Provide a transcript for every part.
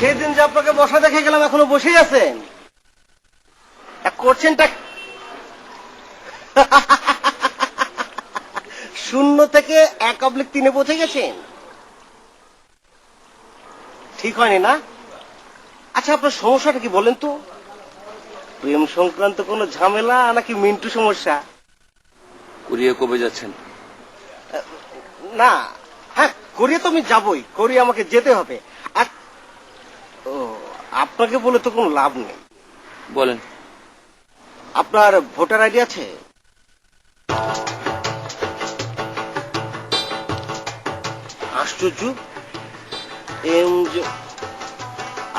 সেদিন যে আপনাকে বসা দেখে গেলাম, এখনো বসেই আছেন? করছেনটা শূন্য থেকে 1/3 পৌঁছে গেছেন। ঠিক হয়নি না? আচ্ছা, আপনার সমস্যাটা কি বলেন তো? প্রেম সংক্রান্ত কোনো ঝামেলা নাকি মিন্টু সমস্যা? কোরিয়া কবে যাচ্ছেন? না, হ্যাঁ, কোরিয়া তো আমি যাবই, কোরিয়া আমাকে যেতে হবে। আর ও, আপনাকে বলে তো কোনো লাভ নেই। বলেন। আপনার ভোটার আইডি আছে? আশ্চর্য,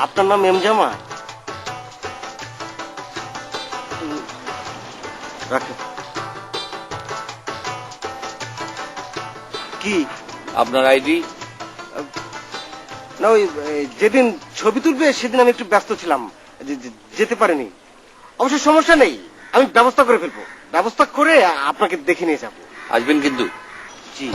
আপনার নাম এমজামা? রাখেন। কি আপনার আইডি? না, ওই যেদিন ছবি তুলবে সেদিন আমি একটু ব্যস্ত ছিলাম, যেতে পারিনি। অবশ্য সমস্যা নেই, আমি ব্যবস্থা করে ফেলবো। ব্যবস্থা করে আপনাকে দেখে নিয়ে যাবো। আসবেন কিন্তু? জি।